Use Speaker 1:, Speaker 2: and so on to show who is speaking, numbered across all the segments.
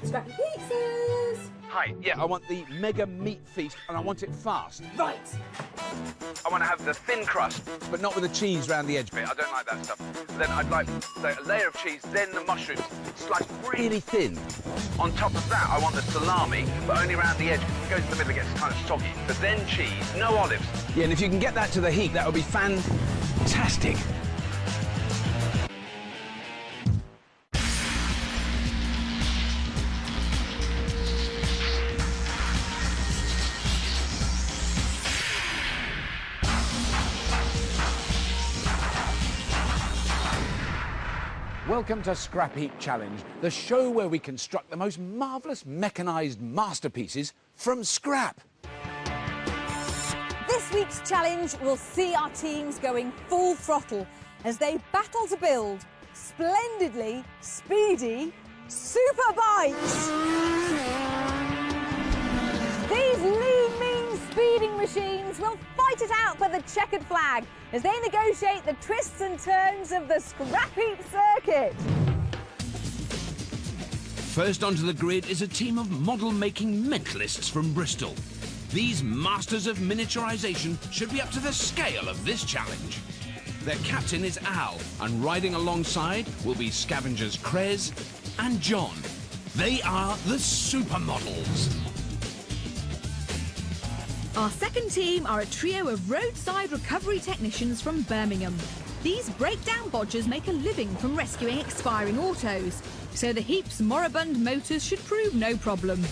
Speaker 1: Scrappy pizzas!
Speaker 2: Hi, yeah, I want the mega meat feast and I want it fast.
Speaker 1: Right!
Speaker 2: I want to have the thin crust, but not with the cheese round the edge bit. I don't like that stuff. Then I'd like, say, a layer of cheese, then the mushrooms, sliced really thin. On top of that, I want the salami, but only around the edge. It goes to the middle, it gets kind of soggy. But then cheese, no olives. Yeah, and if you can get that to the heat, that would be fantastic. Welcome to Scrapheap Challenge, the show where we construct the most marvellous mechanised masterpieces from scrap.
Speaker 1: This week's challenge will see our teams going full throttle as they battle to build splendidly speedy Superbikes. These lean, mean speeding machines will fight it out for the checkered flag as they negotiate the twists and turns of the Scrapheap circuit.
Speaker 3: First onto the grid is a team of model-making mentalists from Bristol. These masters of miniaturisation should be up to the scale of this challenge. Their captain is Al, and riding alongside will be scavengers Krez and John. They are the supermodels.
Speaker 4: Our second team are a trio of roadside recovery technicians from Birmingham. These breakdown bodgers make a living from rescuing expiring autos, so the heap's moribund motors should prove no problem.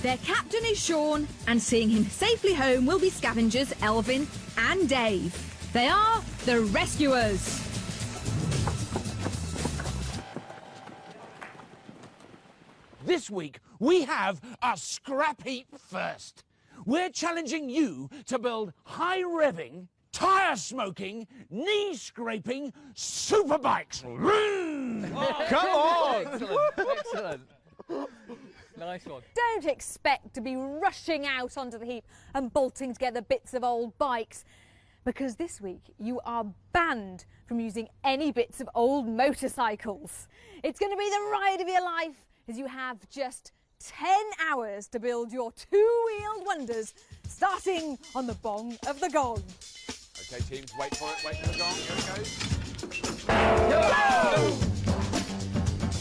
Speaker 4: Their captain is Sean, and seeing him safely home will be scavengers Elvin and Dave. They are the rescuers.
Speaker 2: This week, we have a Scrapheap first. We're challenging you to build high-revving, tyre-smoking, knee-scraping superbikes.
Speaker 5: Come on! Excellent. Nice one.
Speaker 1: Don't expect to be rushing out onto the heap and bolting together bits of old bikes, because this week you are banned from using any bits of old motorcycles. It's going to be the ride of your life, as you have just 10 hours to build your two-wheeled wonders, starting on the bong of the gong.
Speaker 2: OK, teams, wait for it, wait for the gong. Here it goes.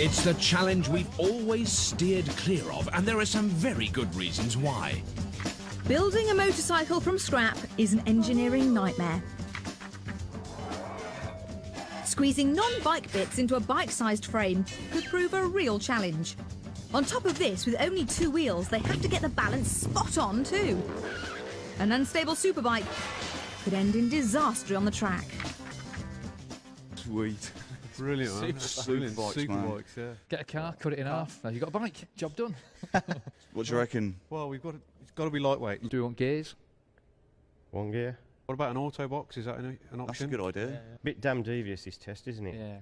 Speaker 3: It's the challenge we've always steered clear of, and there are some very good reasons why.
Speaker 4: Building a motorcycle from scrap is an engineering nightmare. Squeezing non-bike bits into a bike-sized frame could prove a real challenge. On top of this, with only two wheels, they have to get the balance spot on too. An unstable superbike could end in disaster on the track.
Speaker 6: Sweet. Brilliant, man. Superbikes, yeah.
Speaker 5: Get a car, cut it in half. Now you've got a bike. Job done.
Speaker 6: What do you reckon? Well, it's got to be lightweight.
Speaker 5: Do you want gears?
Speaker 6: One gear. What about an auto box? Is that an option? That's a good idea.
Speaker 7: Yeah. Bit damn devious, this test, isn't it?
Speaker 5: Yeah.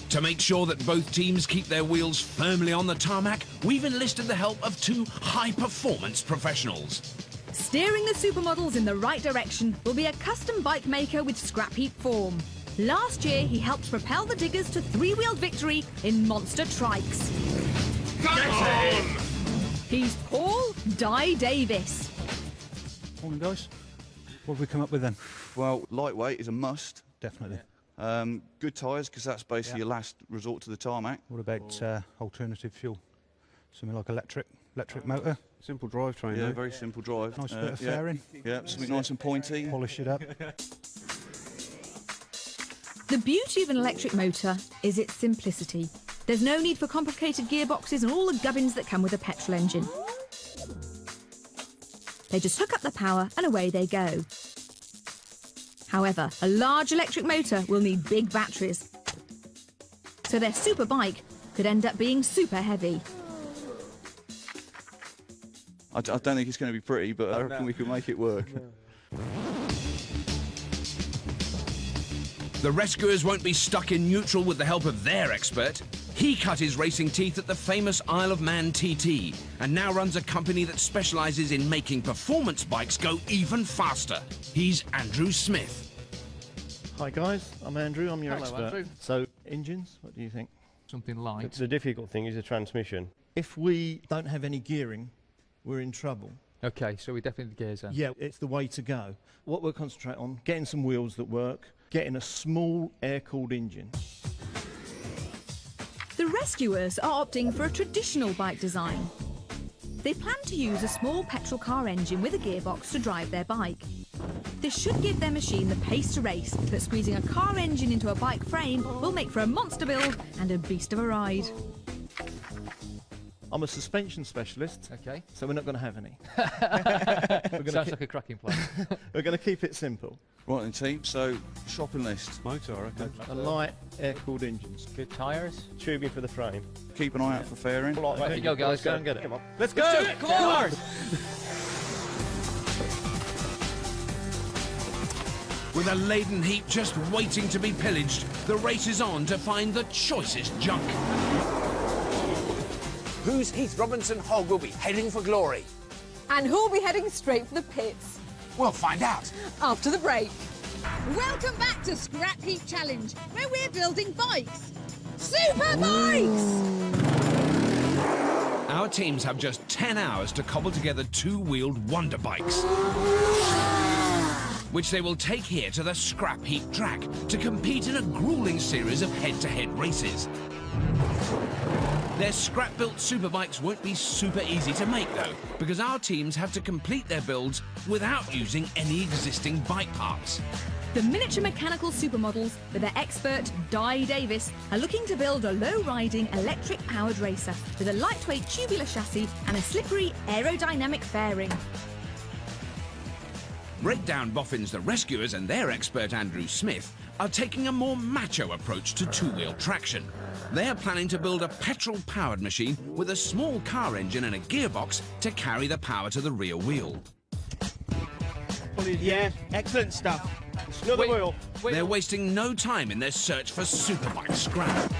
Speaker 3: To make sure that both teams keep their wheels firmly on the tarmac, we've enlisted the help of two high-performance professionals.
Speaker 4: Steering the supermodels in the right direction will be a custom bike maker with Scrapheap form. Last year, he helped propel the diggers to three-wheeled victory in monster trikes.
Speaker 3: Come on!
Speaker 4: He's Paul Dye Davis.
Speaker 8: Morning, guys. What have we come up with then?
Speaker 6: Well, lightweight is a must.
Speaker 8: Definitely.
Speaker 6: Good tyres, because that's basically your last resort to the tarmac.
Speaker 8: What about alternative fuel? Something like electric motor?
Speaker 6: Simple drivetrain. Yeah, very simple drive.
Speaker 8: Nice bit of fairing.
Speaker 6: Yeah, something nice and pointy.
Speaker 8: Polish it up.
Speaker 4: The beauty of an electric motor is its simplicity. There's no need for complicated gearboxes and all the gubbins that come with a petrol engine. They just hook up the power and away they go. However, a large electric motor will need big batteries, so their super bike could end up being super heavy.
Speaker 6: I don't think it's going to be pretty, but I reckon we can make it work.
Speaker 3: The rescuers won't be stuck in neutral with the help of their expert. He cut his racing teeth at the famous Isle of Man TT and now runs a company that specialises in making performance bikes go even faster. He's Andrew Smith.
Speaker 9: Hi guys, I'm Andrew, I'm your
Speaker 5: Hello,
Speaker 9: expert.
Speaker 5: Andrew.
Speaker 9: So, engines, what do you think?
Speaker 5: Something light.
Speaker 7: The difficult thing is the transmission.
Speaker 9: If we don't have any gearing, we're in trouble.
Speaker 5: Okay, so we definitely need the gears then.
Speaker 9: Yeah, it's the way to go. What we'll concentrate on, getting some wheels that work, getting a small air-cooled engine.
Speaker 4: The rescuers are opting for a traditional bike design. They plan to use a small petrol car engine with a gearbox to drive their bike. This should give their machine the pace to race, but squeezing a car engine into a bike frame will make for a monster build and a beast of a ride.
Speaker 9: I'm a suspension specialist,
Speaker 5: Okay.
Speaker 9: so we're not going to have any.
Speaker 5: Sounds like a cracking plan.
Speaker 9: We're going to keep it simple.
Speaker 10: Right then, team, so shopping list.
Speaker 6: Motor, I reckon.
Speaker 9: A light air-cooled engines.
Speaker 5: Good tyres.
Speaker 7: Tubing for the frame.
Speaker 10: Keep an eye out for fairing.
Speaker 5: Right, you go, guys.
Speaker 9: Let's go and get it.
Speaker 7: Come on.
Speaker 9: Let's go!
Speaker 5: Come on!
Speaker 3: With a laden heap just waiting to be pillaged, the race is on to find the choicest junk.
Speaker 11: Whose Heath Robinson hog will be heading for glory?
Speaker 1: And who'll be heading straight for the pits?
Speaker 11: We'll find out.
Speaker 1: After the break.
Speaker 4: Welcome back to Scrapheap Challenge, where we're building bikes. Superbikes!
Speaker 3: Our teams have just 10 hours to cobble together two-wheeled wonder bikes, which they will take here to the Scrapheap track to compete in a grueling series of head-to-head races. Their scrap-built superbikes won't be super easy to make, though, because our teams have to complete their builds without using any existing bike parts.
Speaker 4: The miniature mechanical supermodels, with their expert, Di Davis, are looking to build a low-riding, electric-powered racer with a lightweight tubular chassis and a slippery, aerodynamic fairing.
Speaker 3: Breakdown boffins the rescuers and their expert Andrew Smith are taking a more macho approach to two-wheel traction. They're planning to build a petrol-powered machine with a small car engine and a gearbox to carry the power to the rear wheel.
Speaker 7: Yeah, excellent stuff. Another wheel.
Speaker 3: They're wasting no time in their search for superbike scrap.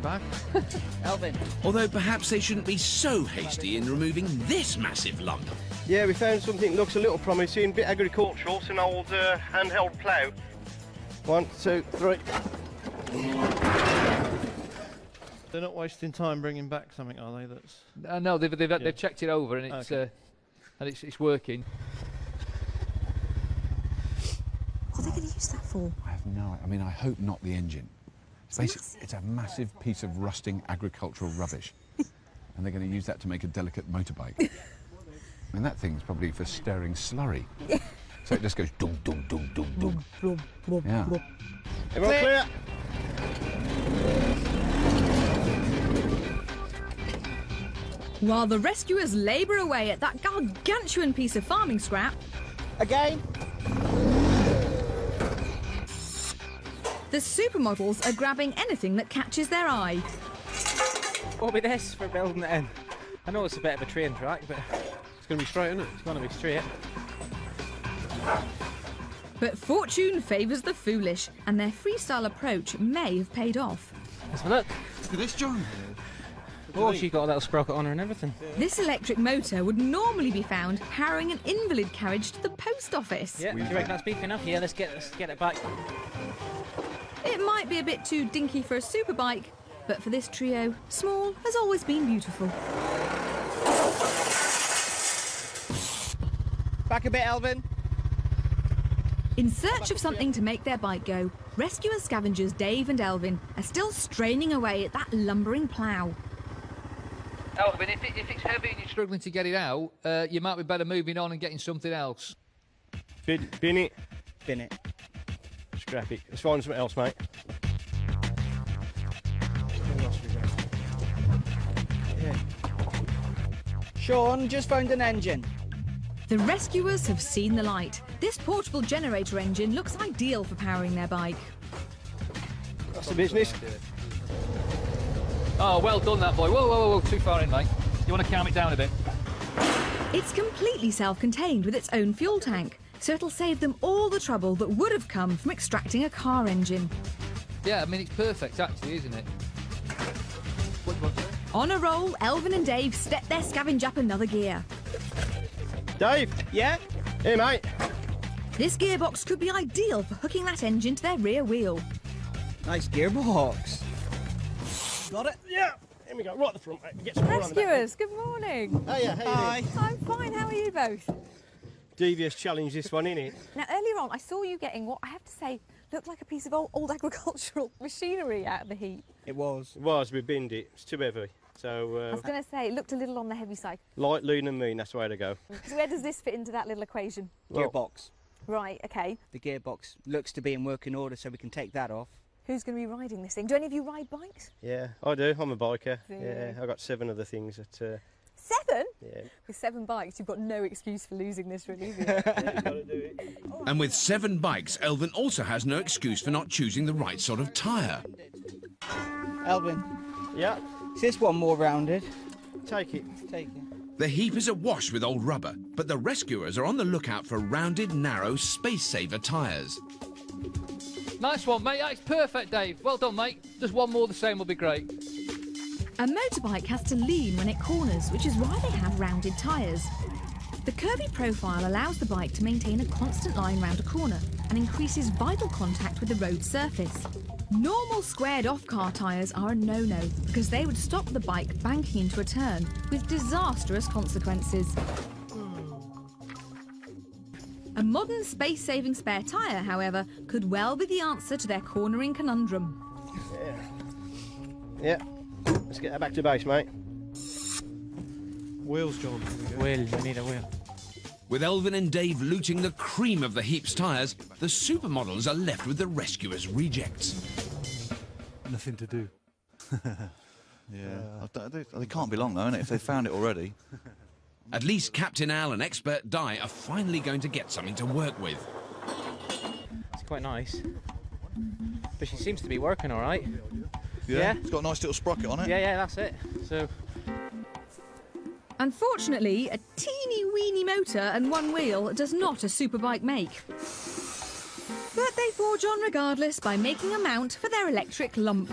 Speaker 5: Back.
Speaker 11: Elvin.
Speaker 3: Although perhaps they shouldn't be so hasty in removing this massive lump.
Speaker 7: Yeah, we found something that looks a little promising, bit agricultural. It's an old handheld plough. 1, 2, 3.
Speaker 9: They're not wasting time bringing back something, are they? That's
Speaker 5: No, they've checked it over and it's
Speaker 9: Okay.
Speaker 5: It's working.
Speaker 4: What are they going to use that for?
Speaker 2: I have no idea. I mean, I hope not the engine. It's a massive piece of rusting agricultural rubbish. And they're going to use that to make a delicate motorbike. I mean, that thing's probably for stirring slurry. So it just goes dum, dum, dum, dum, dum. Yeah.
Speaker 7: Everyone clear?
Speaker 4: While the rescuers labour away at that gargantuan piece of farming scrap,
Speaker 11: Again.
Speaker 4: the supermodels are grabbing anything that catches their eye.
Speaker 11: What will be this for building it in? I know it's a bit of a train track, but
Speaker 6: It's going to be straight, isn't it?
Speaker 11: it's going to be straight.
Speaker 4: But fortune favours the foolish, and their freestyle approach may have paid off.
Speaker 11: Let's have a look.
Speaker 6: Look at this, John.
Speaker 11: Oh, she got a little sprocket on her and everything.
Speaker 4: This electric motor would normally be found powering an invalid carriage to the post office.
Speaker 11: Yeah, do you reckon that's beef enough? Yeah, let's get it back.
Speaker 4: It might be a bit too dinky for a superbike, but for this trio, small has always been beautiful.
Speaker 11: Back a bit, Elvin.
Speaker 4: In search of something to make their bike go, rescuer scavengers Dave and Elvin are still straining away at that lumbering plough.
Speaker 5: Elvin, if it's heavy and you're struggling to get it out, you might be better moving on and getting something else.
Speaker 7: Bin it.
Speaker 11: Bin it.
Speaker 7: Scrap it. Let's find something else, mate.
Speaker 11: Sean, just found an engine.
Speaker 4: The rescuers have seen the light. This portable generator engine looks ideal for powering their bike.
Speaker 7: That's the business.
Speaker 5: Oh, well done, that boy. Whoa, whoa, whoa, whoa, too far in, mate. You want to calm it down a bit?
Speaker 4: It's completely self-contained with its own fuel tank, so it'll save them all the trouble that would have come from extracting a car engine.
Speaker 5: Yeah, I mean, it's perfect, actually, isn't it?
Speaker 4: On a roll, Elvin and Dave step their scavenge up another gear.
Speaker 7: Dave,
Speaker 11: Yeah?
Speaker 7: Here, mate.
Speaker 4: This gearbox could be ideal for hooking that engine to their rear wheel.
Speaker 11: Nice gearbox.
Speaker 7: Got it? Yeah. Here we go, right at the front, mate. Get some more on the back.
Speaker 1: Rescuers, good morning.
Speaker 7: Oh, yeah, how you doing?
Speaker 1: I'm fine, how are you both?
Speaker 7: Devious challenge, this one, innit?
Speaker 1: Now, earlier on, I saw you getting what I have to say looked like a piece of old agricultural machinery out of the heap.
Speaker 11: It was.
Speaker 7: It was, we binned it. It's too heavy. So,
Speaker 1: I was going to say, it looked a little on the heavy side.
Speaker 7: light, lean and mean, that's the way to go.
Speaker 1: So where does this fit into that little equation?
Speaker 11: Gearbox.
Speaker 1: Right, OK.
Speaker 11: The gearbox looks to be in working order, so we can take that off.
Speaker 1: Who's going to be riding this thing? Do any of you ride bikes?
Speaker 7: Yeah, I do. I'm a biker.
Speaker 1: Do
Speaker 7: Yeah,
Speaker 1: you?
Speaker 7: I've got 7 other things that...
Speaker 1: 7?
Speaker 7: Yeah.
Speaker 1: With 7 bikes, you've got no excuse for losing this, really, have you?
Speaker 7: You've got to do it.
Speaker 3: And with 7 bikes, Elvin also has no excuse for not choosing the right sort of tyre.
Speaker 11: Elvin,
Speaker 7: Yeah,
Speaker 11: is this one more rounded?
Speaker 7: take it.
Speaker 11: Take it.
Speaker 3: The heap is awash with old rubber, but the rescuers are on the lookout for rounded, narrow, space-saver tyres.
Speaker 5: Nice one, mate. That's perfect, Dave. Well done, mate. Just one more the same will be great.
Speaker 4: A motorbike has to lean when it corners, which is why they have rounded tyres. The curvy profile allows the bike to maintain a constant line round a corner and increases vital contact with the road surface. Normal squared-off car tyres are a no-no because they would stop the bike banking into a turn with disastrous consequences. A modern space-saving spare tyre, however, could well be the answer to their cornering conundrum.
Speaker 7: Yeah. Let's get that back to base, mate.
Speaker 6: Wheels, John.
Speaker 11: Wheel, we need a wheel.
Speaker 3: With Elvin and Dave looting the cream of the heap's tyres, the supermodels are left with the rescuers' rejects.
Speaker 8: Nothing to do.
Speaker 10: They can't be long though, innit, if they found it already.
Speaker 3: At least Captain Al and Expert Di are finally going to get something to work with.
Speaker 11: It's quite nice. But she seems to be working all right.
Speaker 10: Yeah? It's got a nice little sprocket on it.
Speaker 11: Yeah, that's it. So,
Speaker 4: Unfortunately, a teeny-weeny motor and one wheel does not a superbike make. But they forge on regardless by making a mount for their electric lump.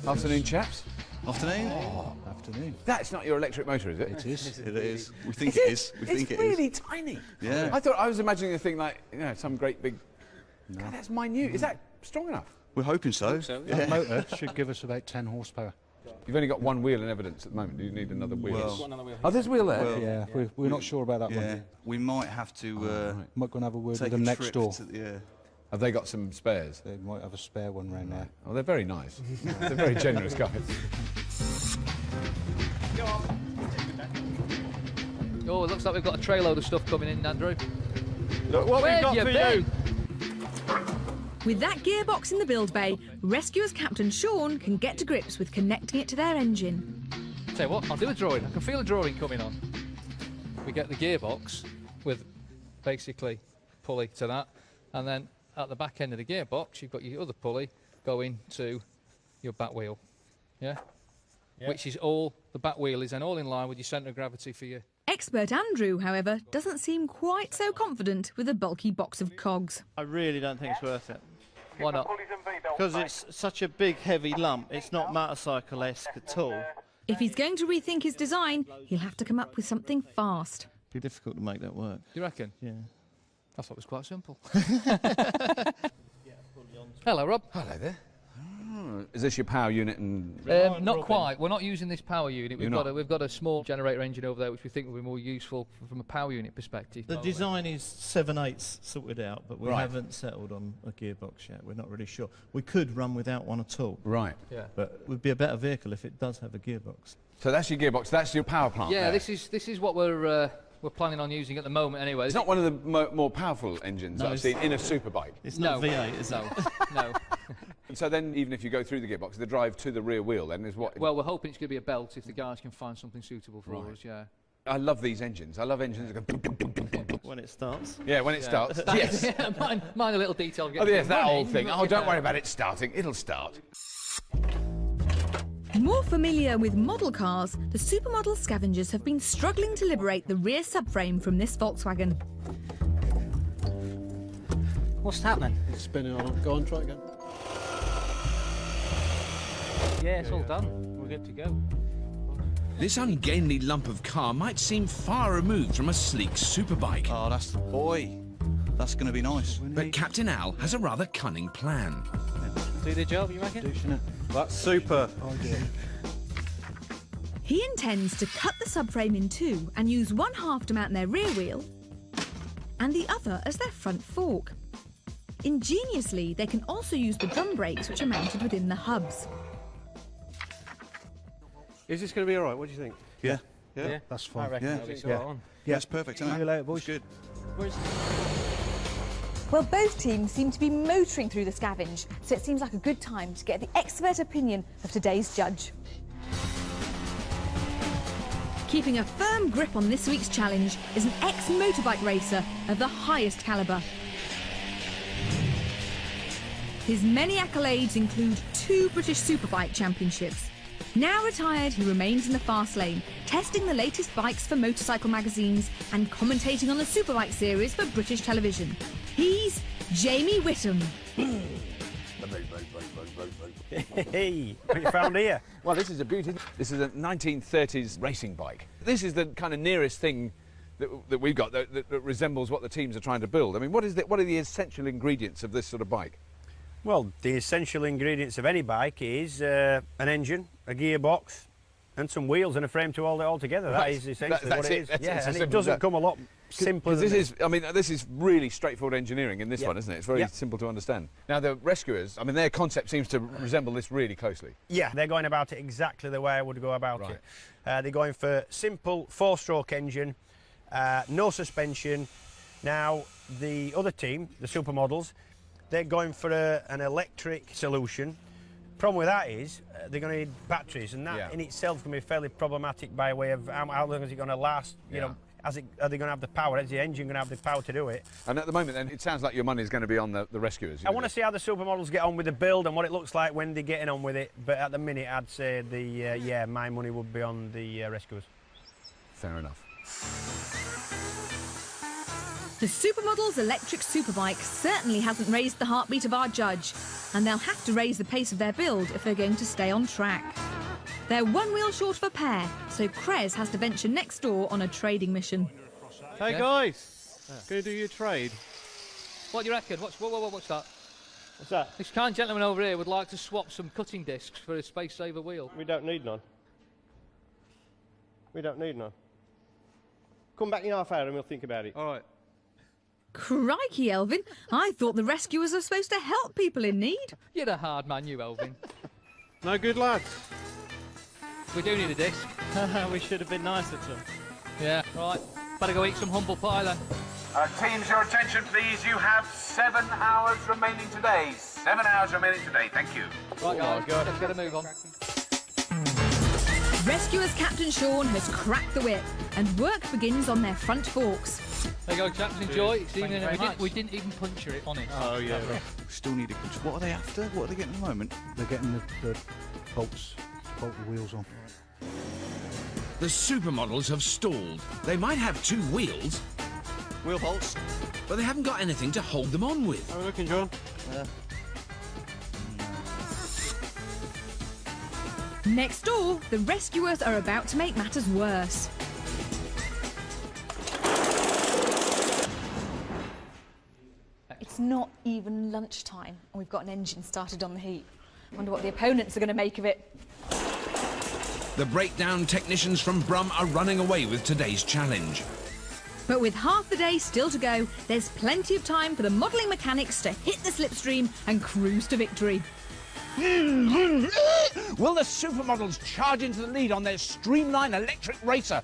Speaker 2: Afternoon, chaps.
Speaker 10: Afternoon.
Speaker 8: Afternoon.
Speaker 2: That's not your electric motor, is it?
Speaker 8: It is.
Speaker 10: It is. We think it is. We think
Speaker 2: it's really tiny.
Speaker 10: Yeah.
Speaker 2: I was imagining a thing like, some great big... God, that's minute. Is that strong enough?
Speaker 10: We're hoping so.
Speaker 8: That motor should give us about 10 horsepower.
Speaker 2: You've only got one wheel in evidence at the moment. Do you need another wheel?
Speaker 10: Well,
Speaker 2: Oh, there's a wheel there?
Speaker 10: Well,
Speaker 8: Yeah, we're not sure about that one.
Speaker 10: We might have to
Speaker 8: Might go and have a word
Speaker 10: take
Speaker 8: with them
Speaker 10: a
Speaker 8: next
Speaker 10: trip
Speaker 8: door.
Speaker 10: to
Speaker 2: Have they got some spares?
Speaker 8: They might have a spare one round there.
Speaker 2: Oh, they're very nice. They're very generous guys.
Speaker 5: Oh, it looks like we've got a tray load of stuff coming in, Andrew.
Speaker 7: Look what we've got for you.
Speaker 4: With that gearbox in the build bay, Rescuers Captain Sean can get to grips with connecting it to their engine.
Speaker 5: Tell you what, I'll do a drawing. I can feel a drawing coming on. We get the gearbox with basically pulley to that, and then at the back end of the gearbox, you've got your other pulley going to your back wheel. Yeah? Which is all, the back wheel is then all in line with your centre of gravity for your...
Speaker 4: Expert Andrew, however, doesn't seem quite so confident with a bulky box of cogs.
Speaker 9: I really don't think it's worth it.
Speaker 5: Why not?
Speaker 9: Because it's such a big, heavy lump. It's not motorcycle-esque at all.
Speaker 4: If he's going to rethink his design, he'll have to come up with something fast.
Speaker 9: It'd be difficult to make that work.
Speaker 5: You reckon?
Speaker 9: Yeah.
Speaker 5: I thought it was quite simple. Hello, Rob.
Speaker 2: Hello there. Is this your power unit and...
Speaker 5: Not quite. We're not using this power unit.
Speaker 2: You're
Speaker 5: We've got a small generator engine over there, which we think will be more useful from a power unit perspective.
Speaker 9: The design is 7/8 sorted out, but we
Speaker 2: Right.
Speaker 9: haven't settled on a gearbox yet. We're not really sure. We could run without one at all.
Speaker 2: Right.
Speaker 5: Yeah.
Speaker 9: But it would be a better vehicle if it does have a gearbox.
Speaker 2: So that's your gearbox. That's your power plant
Speaker 5: Yeah,
Speaker 2: there.
Speaker 5: this is what we're planning on using at the moment. Anyway,
Speaker 2: It's not one of the more powerful engines
Speaker 9: No,
Speaker 2: I've seen in a superbike.
Speaker 9: It's not
Speaker 5: No.
Speaker 9: V8, is it?
Speaker 5: no.
Speaker 2: So then, even if you go through the gearbox, the drive to the rear wheel then is what...
Speaker 5: Well, we're hoping it's going to be a belt if the guys can find something suitable for
Speaker 2: Right.
Speaker 5: us. Yeah.
Speaker 2: I love these engines. I love engines that go...
Speaker 9: When it starts.
Speaker 2: Yeah, when it starts. Yes.
Speaker 5: Yeah, mind a little detail.
Speaker 2: Oh, yes, that old thing. Oh, don't
Speaker 5: Yeah.
Speaker 2: worry about it starting. It'll start.
Speaker 4: More familiar with model cars, the supermodel scavengers have been struggling to liberate the rear subframe from this Volkswagen.
Speaker 11: What's happening?
Speaker 6: It's spinning on. Go on, try again.
Speaker 11: Yeah, it's all done. We're good to go.
Speaker 3: This ungainly lump of car might seem far removed from a sleek superbike.
Speaker 10: Oh, that's the boy. That's going to be nice.
Speaker 3: But Captain Al has a rather cunning plan.
Speaker 11: Do the job, you reckon?
Speaker 6: That's super.
Speaker 4: He intends to cut the subframe in two and use one half to mount their rear wheel and the other as their front fork. Ingeniously, they can also use the drum brakes which are mounted within the hubs.
Speaker 6: Is this going to be all right? What do you think?
Speaker 10: Yeah.
Speaker 6: Yeah.
Speaker 8: That's fine.
Speaker 11: I reckon
Speaker 10: Yeah.
Speaker 11: that'll be spot on.
Speaker 10: Yeah, it's perfect, isn't it?
Speaker 8: See you later, boys.
Speaker 10: It's good.
Speaker 1: Well, both teams seem to be motoring through the scavenge, so it seems like a good time to get the expert opinion of today's judge.
Speaker 4: Keeping a firm grip on this week's challenge is an ex-motorbike racer of the highest calibre. His many accolades include 2 British Superbike championships. Now retired, he remains in the fast lane, testing the latest bikes for motorcycle magazines and commentating on the Superbike series for British television. He's Jamie Whittam.
Speaker 12: Hey, what you found here?
Speaker 2: Well, this is a beauty. This is a 1930s racing bike. This is the kind of nearest thing that we've got that resembles what the teams are trying to build. I mean, what are the essential ingredients of this sort of bike?
Speaker 12: Well, the essential ingredients of any bike is an engine, a gearbox, and some wheels and a frame to hold it all together. That is essentially what it is.
Speaker 2: That's
Speaker 12: and it doesn't come a lot simpler than
Speaker 2: this. I mean, this is really straightforward engineering in this one, isn't it? It's very simple to understand. Now, the rescuers, I mean, their concept seems to resemble this really closely.
Speaker 12: Yeah, they're going about it exactly the way I would go about it. They're going for simple 4-stroke engine, no suspension. Now, the other team, the Supermodels, they're going for an electric solution. Problem with that is they're going to need batteries, and that in itself is going to be fairly problematic by way of how long is it going to last, you know, are they going to have the power? Is the engine going to have the power to do it?
Speaker 2: And at the moment, then, it sounds like your money is going to be on the rescuers.
Speaker 12: I want to see how the Supermodels get on with the build and what it looks like when they're getting on with it, but at the minute I'd say my money would be on the rescuers.
Speaker 2: Fair enough.
Speaker 4: The Supermodels electric superbike certainly hasn't raised the heartbeat of our judge, and they'll have to raise the pace of their build if they're going to stay on track. They're 1 wheel short of a pair, so Krez has to venture next door on a trading mission.
Speaker 6: Hey guys, going to do your trade?
Speaker 5: What do you reckon? What's that?
Speaker 12: What's that?
Speaker 5: This kind gentleman over here would like to swap some cutting discs for a space saver wheel.
Speaker 12: We don't need none. We don't need none. Come back in half hour and we'll think about it.
Speaker 6: All right.
Speaker 4: Crikey, Elvin. I thought the rescuers are supposed to help people in need.
Speaker 5: You're a hard man, you, Elvin.
Speaker 6: No good, lads.
Speaker 5: We do need a disc.
Speaker 11: We should have been nicer to them.
Speaker 5: Yeah, right. Better go eat some humble pie then.
Speaker 2: Teams, your attention, please. You have 7 hours remaining today. 7 hours remaining today. Thank you.
Speaker 5: Right, guys, let's get a move on.
Speaker 4: Rescuers Captain Sean has cracked the whip, and work begins on their front forks.
Speaker 5: There you go, chaps. Enjoy. We didn't even puncture it on it.
Speaker 6: Oh, yeah.
Speaker 10: Still need a control. What are they after? What are they getting at the moment?
Speaker 8: They're getting the bolts, to bolt the wheels on.
Speaker 3: The Supermodels have stalled. They might have 2 wheels,
Speaker 10: Wheel bolts.
Speaker 3: but they haven't got anything to hold them on with.
Speaker 6: How are we looking, John?
Speaker 4: Next door, the rescuers are about to make matters worse.
Speaker 1: It's not even lunchtime, and we've got an engine started on the heap. Wonder what the opponents are going to make of it.
Speaker 3: The breakdown technicians from Brum are running away with today's challenge.
Speaker 4: But with half the day still to go, there's plenty of time for the modelling mechanics to hit the slipstream and cruise to victory.
Speaker 13: Will the Supermodels charge into the lead on their streamlined electric racer?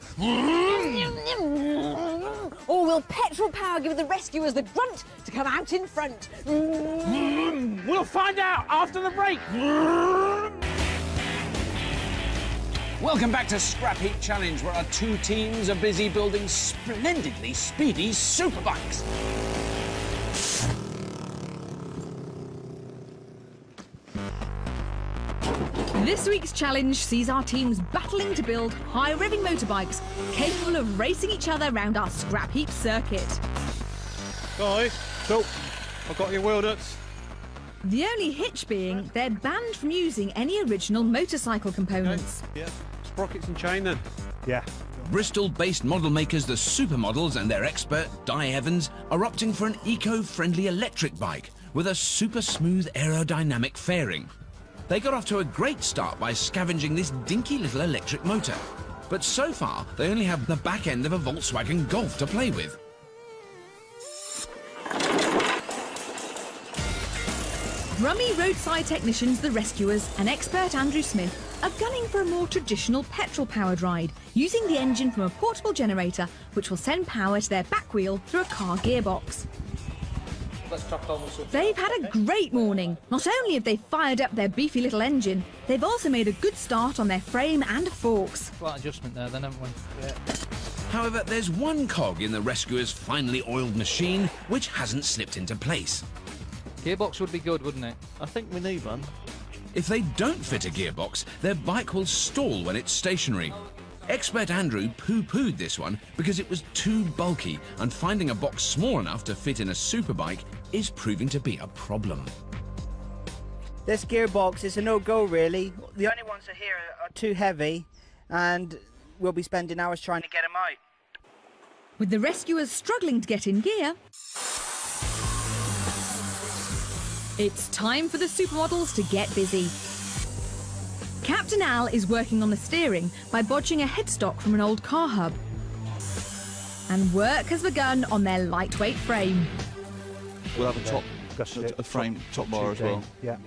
Speaker 1: Or will petrol power give the rescuers the grunt to come out in front?
Speaker 13: We'll find out after the break. Welcome back to Scrapheap Challenge, where our 2 teams are busy building splendidly speedy superbikes.
Speaker 4: This week's challenge sees our teams battling to build high-revving motorbikes capable of racing each other around our Scrapheap circuit.
Speaker 6: Guys, so I've got your wheel nuts.
Speaker 4: The only hitch being they're banned from using any original motorcycle components.
Speaker 6: Yeah. sprockets and chain then?
Speaker 8: Yeah.
Speaker 3: Bristol-based model makers the Supermodels and their expert, Di Evans, are opting for an eco-friendly electric bike with a super smooth aerodynamic fairing. They got off to a great start by scavenging this dinky little electric motor. But so far, they only have the back end of a Volkswagen Golf to play with.
Speaker 4: Rummy roadside technicians, the rescuers, and expert Andrew Smith are gunning for a more traditional petrol-powered ride, using the engine from a portable generator which will send power to their back wheel through a car gearbox. They've had a great morning. Not only have they fired up their beefy little engine, they've also made a good start on their frame and forks.
Speaker 5: Slight adjustment there then, haven't we? Yeah.
Speaker 3: However, there's one cog in the rescuers' finely oiled machine which hasn't slipped into place.
Speaker 5: Gearbox would be good, wouldn't it?
Speaker 9: I think we need one.
Speaker 3: If they don't fit a gearbox, their bike will stall when it's stationary. Expert Andrew poo-pooed this one because it was too bulky, and finding a box small enough to fit in a superbike is proving to be a problem.
Speaker 14: This gearbox is a no-go, really. The only ones that are here are too heavy, and we'll be spending hours trying to get them out.
Speaker 4: With the rescuers struggling to get in gear, it's time for the Supermodels to get busy. Captain Al is working on the steering by bodging a headstock from an old car hub. And work has begun on their lightweight frame.
Speaker 10: We'll have a frame top bar as well.
Speaker 8: Yeah.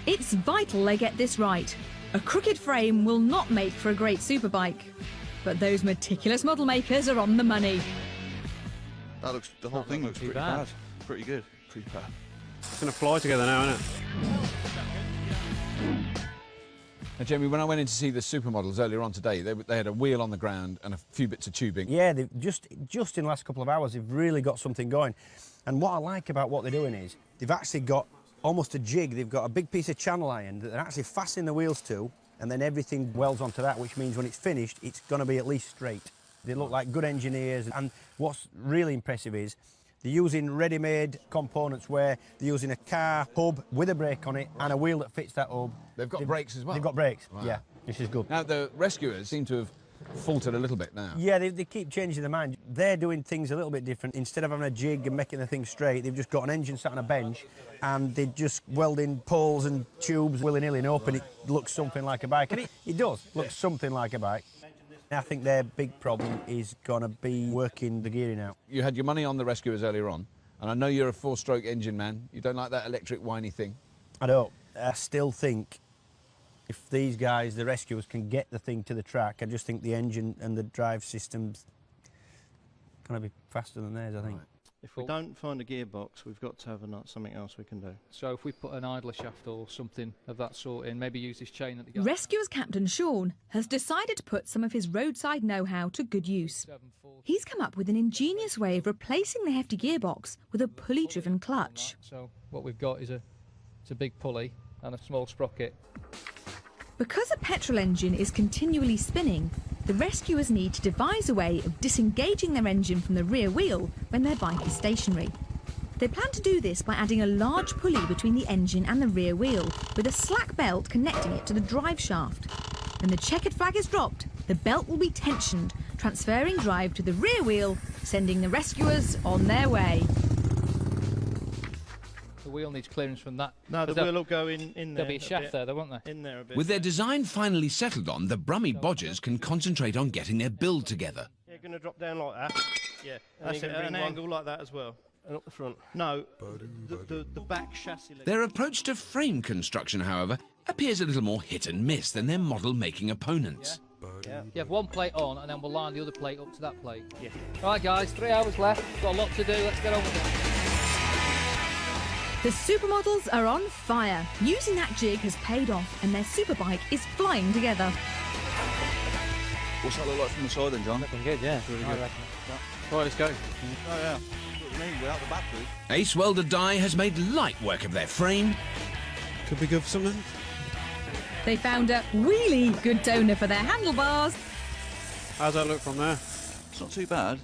Speaker 4: It's vital they get this right. A crooked frame will not make for a great superbike. But those meticulous model makers are on the money.
Speaker 10: The whole thing looks pretty bad. Pretty good. Pretty bad.
Speaker 6: It's going to fly together now, isn't it?
Speaker 2: Now, Jamie, when I went in to see the Supermodels earlier on today, they had a wheel on the ground and a few bits of tubing.
Speaker 12: Yeah, they've just in the last couple of hours, they've really got something going. And what I like about what they're doing is they've actually got almost a jig. They've got a big piece of channel iron that they're actually fastening the wheels to, and then everything welds onto that, which means when it's finished, it's going to be at least straight. They look like good engineers, and what's really impressive is they're using ready-made components where they're using a car hub with a brake on it and a wheel that fits that hub.
Speaker 2: They've got brakes as well?
Speaker 12: They've got brakes,
Speaker 2: Wow.
Speaker 12: yeah, which is good.
Speaker 2: Now, the rescuers seem to have faltered a little bit now.
Speaker 12: Yeah, they keep changing their mind. They're doing things a little bit different. Instead of having a jig and making the thing straight, they've just got an engine sat on a bench and they're just welding poles and tubes willy-nilly and hoping it looks something like a bike. And it does look something like a bike. I think their big problem is going to be working the gearing out.
Speaker 2: You had your money on the rescuers earlier on, and I know you're a four-stroke engine man. You don't like that electric whiny thing.
Speaker 12: I don't. I still think if these guys, the rescuers, can get the thing to the track, I just think the engine and the drive system's going to be faster than theirs, I think.
Speaker 9: Right. If we don't find a gearbox, we've got to have something else we can do.
Speaker 5: So if we put an idler shaft or something of that sort in, maybe use this chain that the guy...
Speaker 4: Rescuers Captain Sean has decided to put some of his roadside know-how to good use. He's come up with an ingenious way of replacing the hefty gearbox with a pulley-driven clutch.
Speaker 5: So what we've got is a big pulley and a small sprocket.
Speaker 4: Because a petrol engine is continually spinning, the rescuers need to devise a way of disengaging their engine from the rear wheel when their bike is stationary. They plan to do this by adding a large pulley between the engine and the rear wheel, with a slack belt connecting it to the drive shaft. When the checkered flag is dropped, the belt will be tensioned, transferring drive to the rear wheel, sending the rescuers on their way.
Speaker 5: The wheel needs clearance from that.
Speaker 9: No, the wheel will go in there.
Speaker 5: There'll be a shaft there, won't there?
Speaker 9: In there a bit.
Speaker 3: With their design finally settled on, the Brummy bodgers can concentrate on getting their build together.
Speaker 7: You're going to drop down like that. Yeah.
Speaker 9: That's it, an angle like that as well.
Speaker 7: And up the front.
Speaker 9: No, the back chassis.
Speaker 3: Their approach to frame construction, however, appears a little more hit and miss than their model-making opponents.
Speaker 5: Yeah. You have one plate on, and then we'll line the other plate up to that plate. Yeah. Right, guys, 3 hours left. Got a lot to do. Let's get on with it.
Speaker 4: The Supermodels are on fire. Using that jig has paid off, and their superbike is flying together.
Speaker 10: What's that look like from the side then, John?
Speaker 11: Looking good, yeah.
Speaker 10: Really
Speaker 11: I
Speaker 10: good.
Speaker 11: reckon.
Speaker 5: Right, let's go.
Speaker 10: Oh, yeah. What do you mean, without the battery?
Speaker 3: Ace Welder Dye has made light work of their frame.
Speaker 6: Could be good for something.
Speaker 4: They found a really good toner for their handlebars.
Speaker 6: How's that look from there?
Speaker 10: It's not too bad.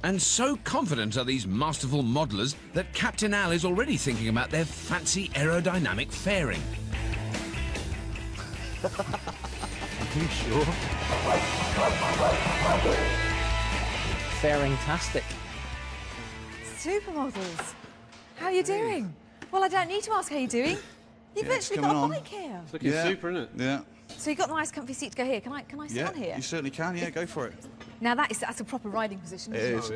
Speaker 3: And so confident are these masterful modelers that Captain Al is already thinking about their fancy aerodynamic fairing.
Speaker 8: Are you sure?
Speaker 11: Fantastic.
Speaker 1: Supermodels, how are you doing? Well, I don't need to ask how you're doing. You've literally got a bike here.
Speaker 6: It's looking super, isn't it?
Speaker 10: Yeah.
Speaker 1: So you've got a nice comfy seat to go here. Can I sit on here?
Speaker 10: You certainly can. Yeah, go for it.
Speaker 1: Now that's a proper riding position.
Speaker 10: It is.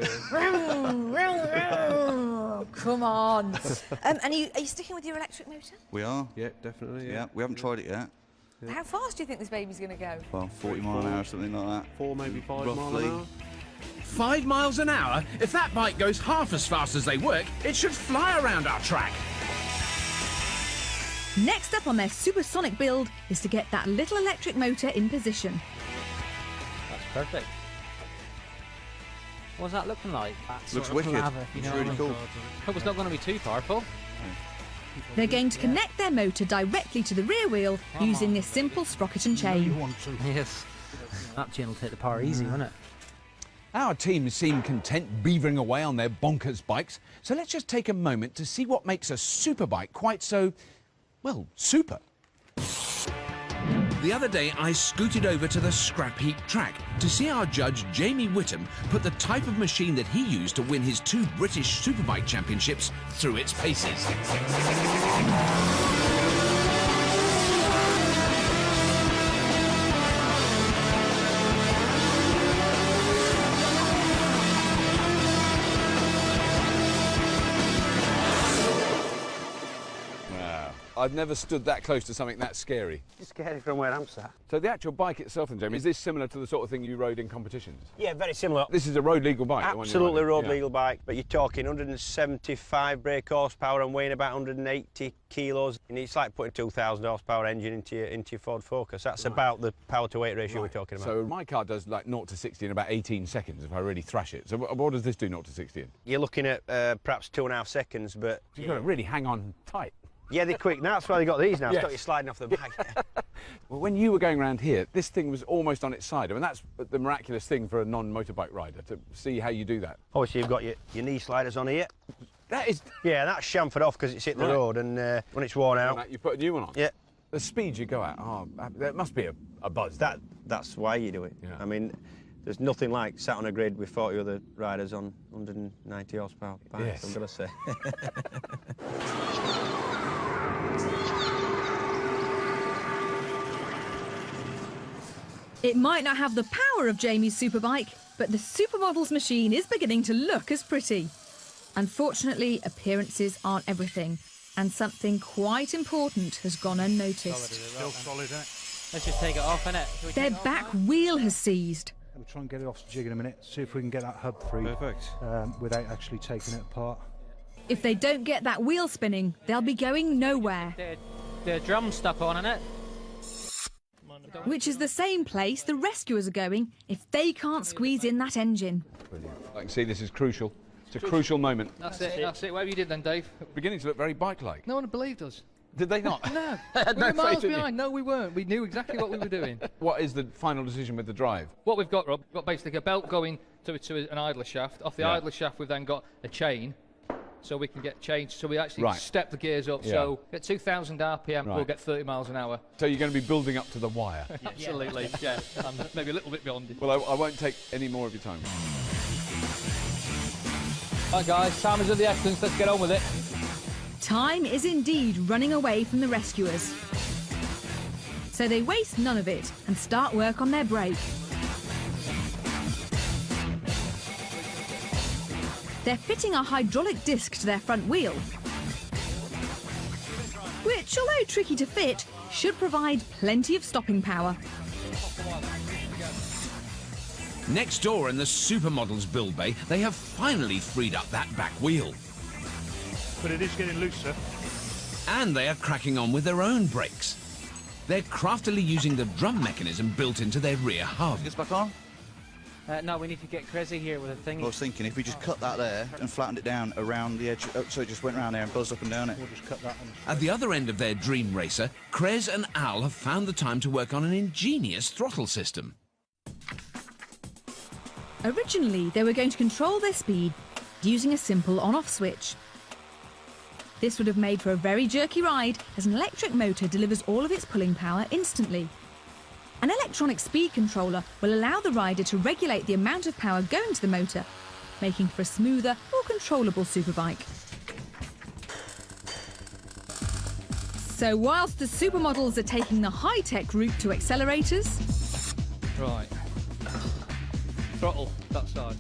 Speaker 1: Come on. And are you sticking with your electric motor?
Speaker 10: We are.
Speaker 6: Yeah, definitely.
Speaker 10: Yeah, we haven't tried it yet.
Speaker 6: Yeah.
Speaker 1: How fast do you think this baby's going to go?
Speaker 10: Well, 40 mile an hour, something like that.
Speaker 6: 4, maybe 5
Speaker 10: Roughly.
Speaker 6: mile an hour.
Speaker 3: 5 miles an hour? If that bike goes half as fast as they work, it should fly around our track.
Speaker 4: Next up on their supersonic build is to get that little electric motor in position.
Speaker 11: That's perfect. What's that looking like?
Speaker 10: Looks wicked.
Speaker 11: It's
Speaker 10: really cool.
Speaker 11: Hope it's not going to be too powerful.
Speaker 4: They're going to connect their motor directly to the rear wheel using this simple sprocket and chain.
Speaker 11: Yes. That chain will take the power easy, won't it?
Speaker 2: Our team seem content beavering away on their bonkers bikes, so let's just take a moment to see what makes a superbike quite so, well, super.
Speaker 3: The other day, I scooted over to the Scrapheap track to see our judge, Jamie Whittam, put the type of machine that he used to win his 2 British Superbike championships through its paces.
Speaker 2: I've never stood that close to something that scary.
Speaker 12: It's scary from where I'm sat.
Speaker 2: So the actual bike itself then, Jamie, is this similar to the sort of thing you rode in competitions?
Speaker 12: Yeah, very similar.
Speaker 2: This is a road legal bike?
Speaker 12: Absolutely road legal bike, but you're talking 175 brake horsepower and weighing about 180 kilos. And it's like putting 2,000 horsepower engine into your Ford Focus. That's about the power to weight ratio we're talking about.
Speaker 2: So my car does like 0 to 60 in about 18 seconds if I really thrash it. So what does this do 0 to 60 in?
Speaker 12: You're looking at perhaps 2.5 seconds, but...
Speaker 2: You've got to really hang on tight.
Speaker 12: Yeah, they're quick. Now that's why they got these now.
Speaker 2: Yes.
Speaker 12: Stop you sliding off the bike.
Speaker 2: Well, when you were going around here, this thing was almost on its side. I mean, that's the miraculous thing for a non-motorbike rider, to see how you do that.
Speaker 12: Obviously, you've got your knee sliders on here.
Speaker 2: That is...
Speaker 12: Yeah, that's chamfered off because it's hit the road, and when it's worn out...
Speaker 2: You put a new one on?
Speaker 12: Yeah.
Speaker 2: The speed you go at, there must be a buzz.
Speaker 12: That's why you do it.
Speaker 2: Yeah.
Speaker 12: I mean, there's nothing like sat on a grid with 40 other riders on 190 horsepower bikes,
Speaker 2: Yes.
Speaker 12: I'm going to say.
Speaker 4: It might not have the power of Jamie's superbike, but the Supermodels machine is beginning to look as pretty. Unfortunately, appearances aren't everything, and something quite important has gone unnoticed.
Speaker 8: Still solid, isn't it?
Speaker 11: Let's just take it off, innit?
Speaker 4: Their back wheel has seized.
Speaker 8: We'll try and get it off the jig in a minute, see if we can get that hub free.
Speaker 6: Perfect.
Speaker 8: Without actually taking it apart.
Speaker 4: If they don't get that wheel spinning, they'll be going nowhere.
Speaker 11: The drum's stuck on, innit?
Speaker 4: Which is the same place the rescuers are going if they can't squeeze in that engine.
Speaker 2: Brilliant. I can see this is crucial. It's a crucial moment.
Speaker 5: That's it. Whatever you did then, Dave.
Speaker 2: Beginning to look very bike-like.
Speaker 5: No one believed us.
Speaker 2: Did they not?
Speaker 5: No.
Speaker 2: Had
Speaker 5: We
Speaker 2: no
Speaker 5: were miles
Speaker 2: faith in you.
Speaker 5: behind. No, we weren't. We knew exactly what we were doing.
Speaker 2: What is the final decision with the drive?
Speaker 5: What we've got, Rob, we've got basically a belt going to an idler shaft. Off the idler shaft, we've then got a chain, so we can get changed. So we actually step the gears up.
Speaker 2: Yeah.
Speaker 5: So at 2,000 RPM, we'll get 30 miles an hour.
Speaker 2: So you're going to be building up to the wire?
Speaker 5: Absolutely, yeah. And maybe a little bit beyond it.
Speaker 2: Well, I won't take any more of your time.
Speaker 5: Right, guys, time is of the essence. Let's get on with it.
Speaker 4: Time is indeed running away from the rescuers. So they waste none of it and start work on their brake. They're fitting a hydraulic disc to their front wheel, which, although tricky to fit, should provide plenty of stopping power.
Speaker 3: Next door in the Supermodels build bay, they have finally freed up that back wheel.
Speaker 8: But it is getting looser.
Speaker 3: And they are cracking on with their own brakes. They're craftily using the drum mechanism built into their rear hub.
Speaker 10: Gets back on?
Speaker 11: No, we need to get crazy here with a thing.
Speaker 10: I was thinking if we just cut that there and flattened it down around the edge, so it just went round there and buzzed up and down it.
Speaker 8: We'll just cut that one.
Speaker 3: At the other end of their dream racer, Krez and Al have found the time to work on an ingenious throttle system.
Speaker 4: Originally, they were going to control their speed using a simple on-off switch. This would have made for a very jerky ride, as an electric motor delivers all of its pulling power instantly. An electronic speed controller will allow the rider to regulate the amount of power going to the motor, making for a smoother, more controllable superbike. So whilst the supermodels are taking the high-tech route to accelerators...
Speaker 5: Right. Throttle, that side.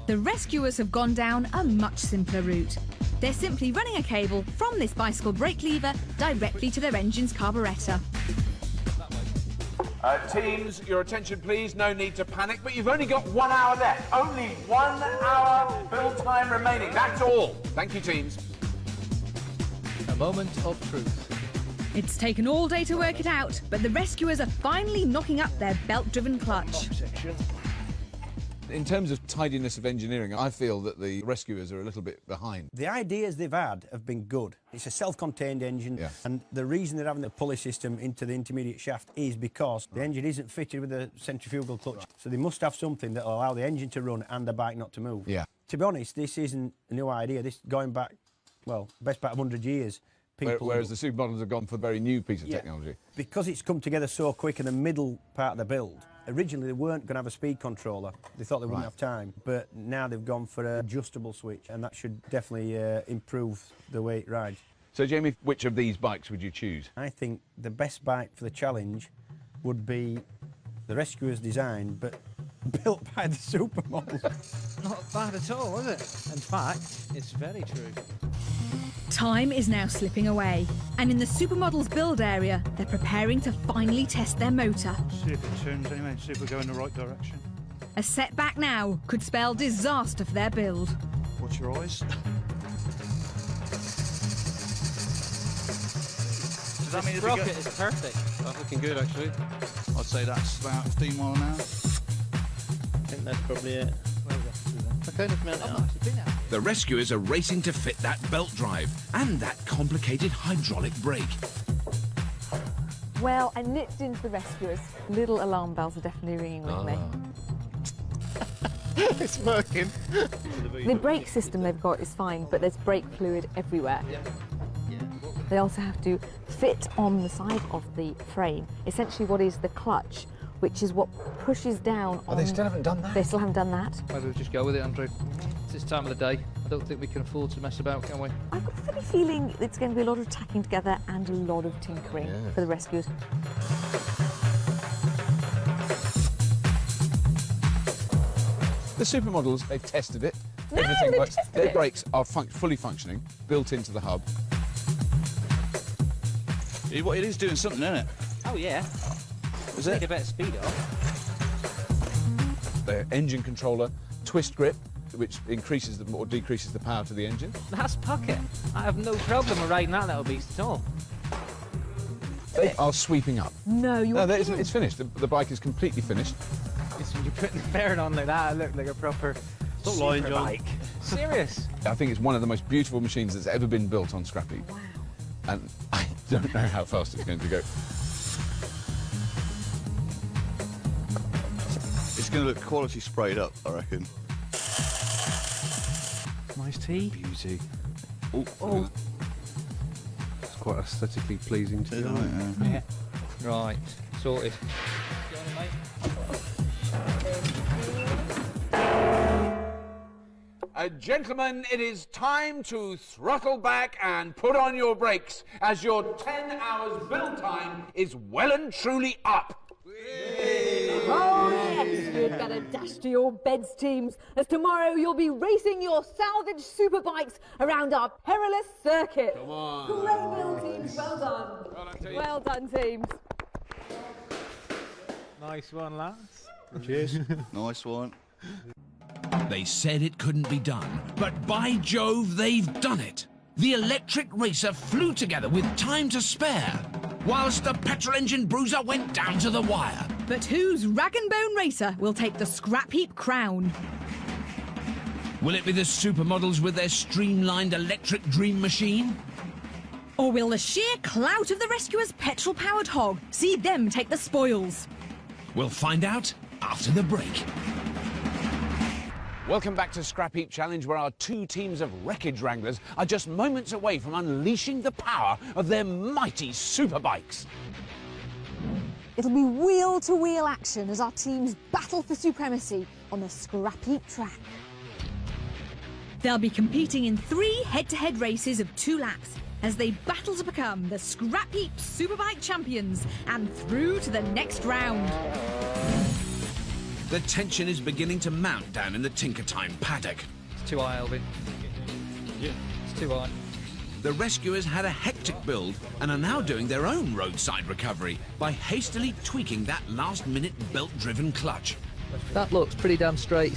Speaker 4: The rescuers have gone down a much simpler route. They're simply running a cable from this bicycle brake lever directly to their engine's carburettor.
Speaker 2: Teams, your attention please, no need to panic, but you've only got 1 hour left. Only 1 hour build time remaining, that's all. Thank you, teams.
Speaker 5: A moment of truth.
Speaker 4: It's taken all day to work it out, but the rescuers are finally knocking up their belt-driven clutch.
Speaker 2: In terms of tidiness of engineering, I feel that the rescuers are a little bit behind.
Speaker 12: The ideas they've had have been good. It's a self-contained engine, and the reason they're having the pulley system into the intermediate shaft is because the engine isn't fitted with a centrifugal clutch. So they must have something that will allow the engine to run and the bike not to move.
Speaker 2: Yeah.
Speaker 12: To be honest, this isn't a new idea. This is going back, well, best part of 100 years.
Speaker 2: Whereas the supermodels have gone for a very new piece of technology.
Speaker 12: Because it's come together so quick in the middle part of the build, originally they weren't going to have a speed controller. They thought they wouldn't have time, but now they've gone for an adjustable switch, and that should definitely improve the way it rides.
Speaker 2: So, Jamie, which of these bikes would you choose?
Speaker 12: I think the best bike for the challenge would be the Rescuer's design, but built by the supermodels.
Speaker 11: Not bad at all, is it? In fact, it's very true.
Speaker 4: Time is now slipping away, and in the supermodels build area, they're preparing to finally test their motor.
Speaker 8: See if it turns anyway, see if we go in the right direction.
Speaker 4: A setback now could spell disaster for their build.
Speaker 10: Watch your eyes. Does that mean
Speaker 11: This rocket is perfect.
Speaker 10: That's looking good, actually. I'd say that's about 15 miles an hour.
Speaker 7: I think that's probably it. I kind of meant it.
Speaker 3: The rescuers are racing to fit that belt drive and that complicated hydraulic brake.
Speaker 1: Well, I nipped into the rescuers. Little alarm bells are definitely ringing with me.
Speaker 7: It's working.
Speaker 1: The brake system they've got is fine, but there's brake fluid everywhere. They also have to fit on the side of the frame, essentially what is the clutch, which is what pushes down on...
Speaker 2: They still haven't done that?
Speaker 1: They still haven't done that.
Speaker 5: Maybe we'll just go with it, Andrew. It's this time of the day. I don't think we can afford to mess about, can we?
Speaker 1: I've got a funny feeling it's going to be a lot of tacking together and a lot of tinkering for the rescuers.
Speaker 2: The supermodels, they've tested it.
Speaker 1: No,
Speaker 2: Everything
Speaker 1: they've
Speaker 2: works.
Speaker 1: tested
Speaker 2: Their
Speaker 1: it.
Speaker 2: brakes are fully functioning, built into the hub.
Speaker 10: It is doing something, isn't it?
Speaker 11: Oh, yeah.
Speaker 10: Is
Speaker 11: Take
Speaker 10: it?
Speaker 11: a bit of speed off.
Speaker 2: The engine controller, twist grip, which increases or decreases the power to the engine.
Speaker 11: That's pocket. I have no problem with riding that little beast at all.
Speaker 2: They are sweeping up.
Speaker 1: No, you're kidding.
Speaker 2: It's finished. The bike is completely finished.
Speaker 11: It's when you're putting the bearing on like that, it looked like a proper
Speaker 7: Stop lying, John.
Speaker 11: bike. Serious.
Speaker 2: I think it's one of the most beautiful machines that's ever been built on Scrapheap.
Speaker 1: Wow.
Speaker 2: And I don't know how fast it's going to go.
Speaker 10: It's going to look quality sprayed up, I reckon.
Speaker 11: Nice tea.
Speaker 6: Beauty.
Speaker 11: Oh.
Speaker 6: It's quite aesthetically pleasing to
Speaker 10: Isn't
Speaker 6: me.
Speaker 10: it?
Speaker 11: Yeah.
Speaker 5: Right, sorted.
Speaker 2: Gentlemen, it is time to throttle back and put on your brakes as your 10 hours build time is well and truly up.
Speaker 1: Oh, yes, you'd better dash to your beds, teams, as tomorrow you'll be racing your salvage superbikes around our perilous circuit.
Speaker 2: Come on.
Speaker 1: Great build, teams. Well done. Well done, teams.
Speaker 11: Nice one, lads.
Speaker 6: Cheers.
Speaker 10: Nice one.
Speaker 3: They said it couldn't be done, but by Jove, they've done it. The electric racer flew together with time to spare, whilst the petrol engine bruiser went down to the wire.
Speaker 4: But whose rag and bone racer will take the Scrapheap crown?
Speaker 3: Will it be the supermodels with their streamlined electric dream machine?
Speaker 4: Or will the sheer clout of the rescuer's petrol-powered hog see them take the spoils?
Speaker 3: We'll find out after the break.
Speaker 2: Welcome back to Scrapheap Challenge, where our two teams of wreckage wranglers are just moments away from unleashing the power of their mighty superbikes.
Speaker 1: It'll be wheel-to-wheel action as our teams battle for supremacy on the Scrapheap track.
Speaker 4: They'll be competing in 3 head-to-head races of 2 laps as they battle to become the Scrapheap Superbike champions and through to the next round.
Speaker 3: The tension is beginning to mount down in the Tinker Time paddock.
Speaker 5: It's too high, Elvin. Yeah, it's too high.
Speaker 3: The rescuers had a hectic build and are now doing their own roadside recovery by hastily tweaking that last-minute belt-driven clutch.
Speaker 5: That looks pretty damn straight.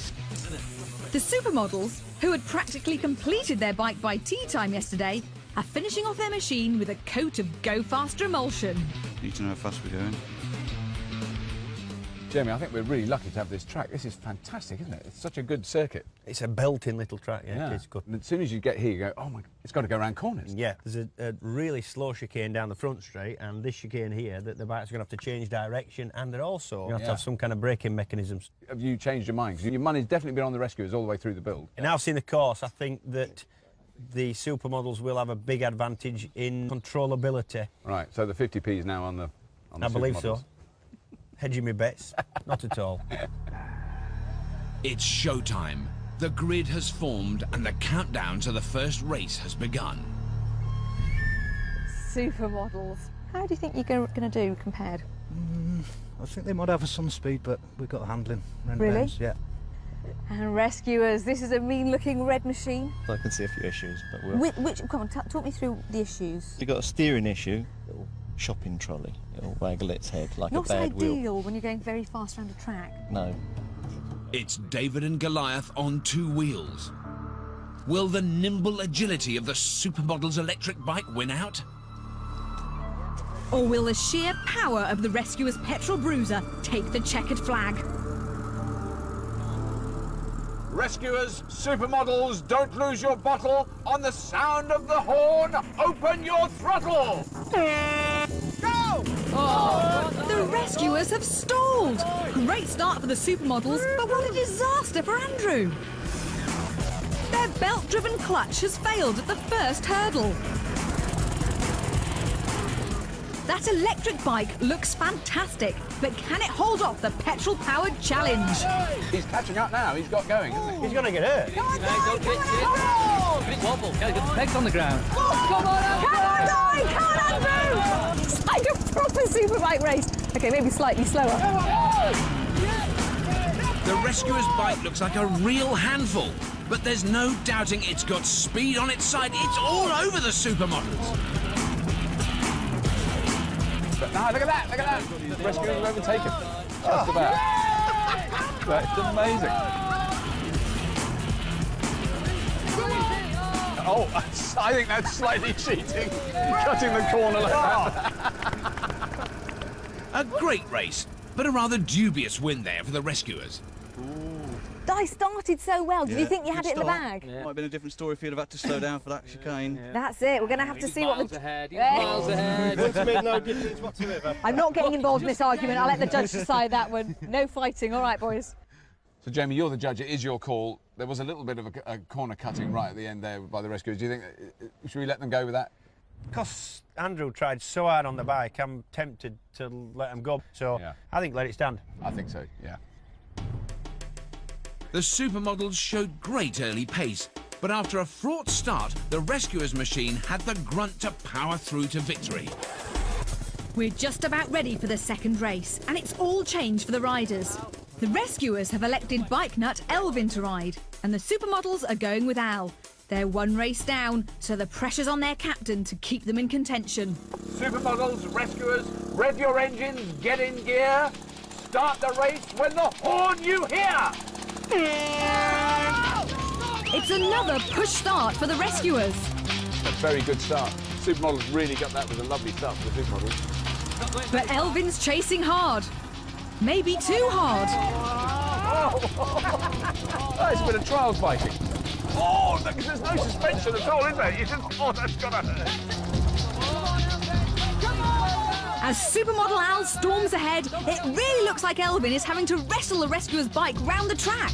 Speaker 4: The supermodels, who had practically completed their bike by tea time yesterday, are finishing off their machine with a coat of Go Faster emulsion.
Speaker 10: Need to know how fast we're going.
Speaker 2: Jamie, I think we're really lucky to have this track. This is fantastic, isn't it? It's such a good circuit.
Speaker 12: It's a belting little track, yeah. It's good.
Speaker 2: And as soon as you get here, you go, oh my, it's got to go around corners.
Speaker 12: Yeah, there's a really slow chicane down the front straight, and this chicane here, that the bike's going to have to change direction, and they're also going to have to have some kind of braking mechanisms.
Speaker 2: Have you changed your mind? Because your money's definitely been on the rescuers all the way through the build.
Speaker 12: And now I've seen the course, I think that the supermodels will have a big advantage in controllability.
Speaker 2: Right, so the 50p is now on the
Speaker 12: I believe so. Hedging my bets, not at all.
Speaker 3: It's showtime. The grid has formed and the countdown to the first race has begun.
Speaker 1: Supermodels. How do you think you're going to do compared?
Speaker 8: I think they might have some speed, but we've got handling.
Speaker 1: Really?
Speaker 8: Bends, yeah.
Speaker 1: And rescuers, this is a mean-looking red machine.
Speaker 9: I can see a few issues, but we'll...
Speaker 1: Come on, talk me through the issues.
Speaker 9: You've got a steering issue, little shopping trolley. It'll waggle its head like a bad wheel.
Speaker 1: Not ideal when you're going very fast around a track.
Speaker 9: No.
Speaker 3: It's David and Goliath on 2 wheels. Will the nimble agility of the supermodel's electric bike win out?
Speaker 4: Or will the sheer power of the rescuer's petrol bruiser take the checkered flag?
Speaker 2: Rescuers, supermodels, don't lose your bottle. On the sound of the horn, open your throttle. Go!
Speaker 4: Oh, the rescuers have stalled. Great start for the supermodels, but what a disaster for Andrew. Their belt-driven clutch has failed at the first hurdle. That electric bike looks fantastic, but can it hold off the petrol-powered challenge?
Speaker 2: He's catching up now. He's got going, isn't he?
Speaker 12: He's going to get hurt.
Speaker 1: Come on,
Speaker 5: Big wobble. Get the pegs on the ground.
Speaker 1: Come on, Andrew! Come on, Andrew! It's like a proper superbike race. OK, maybe slightly slower.
Speaker 3: The rescuer's bike looks like a real handful, but there's no doubting it's got speed on its side. It's all over the supermodels.
Speaker 2: No, look at that, look at that. The rescuers have overtaken. Just about. That's amazing. Oh, I think that's slightly cheating. Cutting the corner like that.
Speaker 3: A great race, but a rather dubious win there for the rescuers.
Speaker 1: I started so well. Did you think you had it in the bag?
Speaker 10: Might have been a different story if you'd have had to slow down for that chicane.
Speaker 1: That's it. We're going to have to see what
Speaker 5: Miles ahead. Miles ahead.
Speaker 12: No difference whatsoever.
Speaker 1: I'm not getting involved in this argument. I'll let the judge decide that one. No fighting. All right, boys.
Speaker 2: So, Jamie, you're the judge. It is your call. There was a little bit of a corner cutting right at the end there by the rescuers. Do you think, should we let them go with that?
Speaker 12: Because Andrew tried so hard on the bike, I'm tempted to let him go. So I think let it stand.
Speaker 2: I think so, yeah.
Speaker 3: The supermodels showed great early pace, but after a fraught start, the rescuers' machine had the grunt to power through to victory.
Speaker 4: We're just about ready for the second race, and it's all changed for the riders. The rescuers have elected bike nut Elvin to ride, and the supermodels are going with Al. They're 1 race down, so the pressure's on their captain to keep them in contention.
Speaker 2: Supermodels, rescuers, rev your engines, get in gear. Start the race when the horn you hear.
Speaker 4: It's another push start for the rescuers.
Speaker 2: A very good start. Supermodels really got that with a lovely start for the supermodels.
Speaker 4: But Elvin's chasing hard. Maybe too hard.
Speaker 2: Oh, it's a bit of trials biking. Oh, there's no suspension at all, is there? You just, oh, that's gonna hurt.
Speaker 4: As supermodel Al storms ahead, it really looks like Elvin is having to wrestle the rescuer's bike round the track.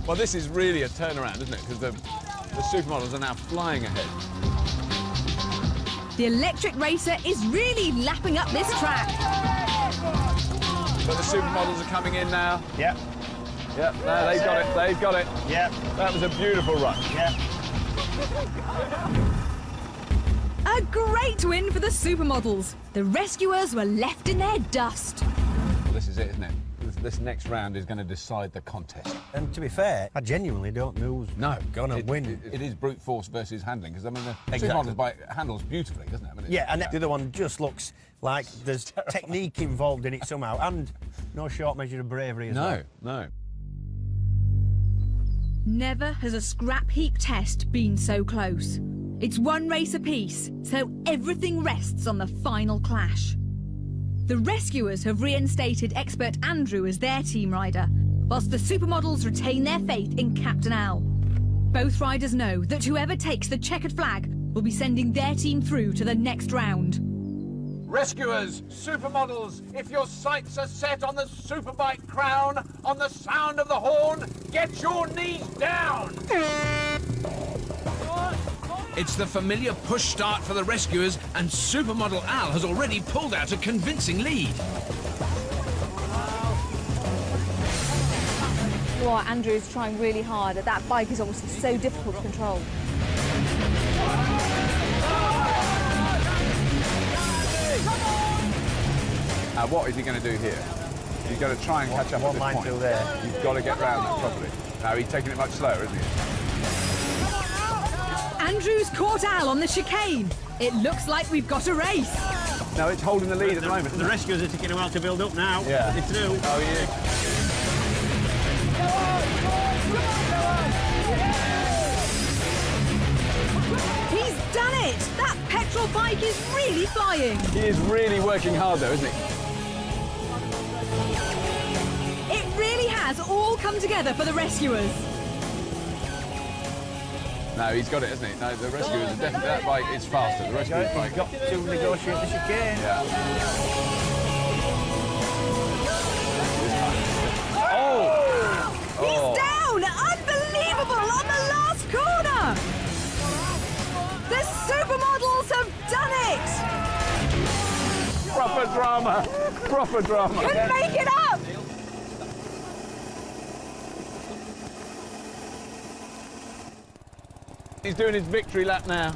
Speaker 2: Well, this is really a turnaround, isn't it? Because the supermodels are now flying ahead.
Speaker 4: The electric racer is really lapping up this track.
Speaker 13: But the supermodels are coming in now.
Speaker 12: Yep.
Speaker 13: Yep, no, they've got it, they've got it.
Speaker 12: Yep.
Speaker 13: That was a beautiful run.
Speaker 12: Yep.
Speaker 4: A great win for the supermodels. The rescuers were left in their dust.
Speaker 13: Well, this is it, isn't it? This next round is going to decide the contest.
Speaker 12: And to be fair, I genuinely don't know who's going to win.
Speaker 13: It is brute force versus handling, because I mean, the
Speaker 12: Exactly.
Speaker 13: supermodels bike handles beautifully, doesn't it? I mean,
Speaker 12: Yeah, and the other one just looks like there's technique involved in it somehow, and no short measure of bravery as well.
Speaker 13: No.
Speaker 4: Never has a scrap heap test been so close. It's one race apiece, so everything rests on the final clash. The rescuers have reinstated expert Andrew as their team rider, whilst the supermodels retain their faith in Captain Al. Both riders know that whoever takes the checkered flag will be sending their team through to the next round.
Speaker 13: Rescuers, supermodels, if your sights are set on the Superbike crown, on the sound of the horn, get your knees down!
Speaker 3: It's the familiar push start for the rescuers, and supermodel Al has already pulled out a convincing lead.
Speaker 1: Well, Andrew is trying really hard. That bike is obviously so difficult to control.
Speaker 2: Now, what is he going to do here? He's going to try and catch up at this point.
Speaker 12: Still there.
Speaker 2: You've got to get round that properly. Now, he's taking it much slower, isn't he?
Speaker 4: Andrew's caught Al on the chicane. It looks like we've got a race.
Speaker 2: No, it's holding the lead at the moment.
Speaker 12: The rescuers are taking a while to build up now.
Speaker 2: Yeah.
Speaker 12: It's through.
Speaker 2: Oh, yeah.
Speaker 4: He's done it! That petrol bike is really flying.
Speaker 2: He is really working hard, though, isn't he?
Speaker 4: It really has all come together for the rescuers.
Speaker 2: No, he's got it, hasn't he? No, the rescuers are definitely... That bike is faster. The rescuers bike...
Speaker 12: You've got to negotiate the chicane.
Speaker 2: Yeah. Oh!
Speaker 4: He's down! Unbelievable on the last corner! The supermodels have done it!
Speaker 2: Proper drama. Proper drama.
Speaker 4: Couldn't make it up!
Speaker 2: He's doing his victory lap now.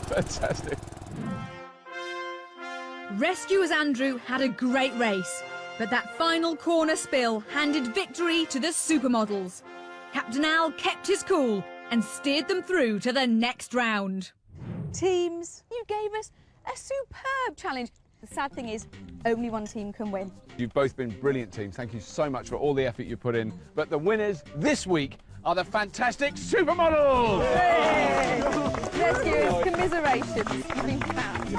Speaker 2: Fantastic.
Speaker 4: Rescuers Andrew had a great race, but that final corner spill handed victory to the supermodels. Captain Al kept his cool and steered them through to the next round.
Speaker 1: Teams, you gave us a superb challenge. The sad thing is, only one team can win.
Speaker 2: You've both been brilliant teams. Thank you so much for all the effort you put in. But the winners this week are the fantastic supermodels!
Speaker 1: Yay! Rescuers, commiserations. You've been fab.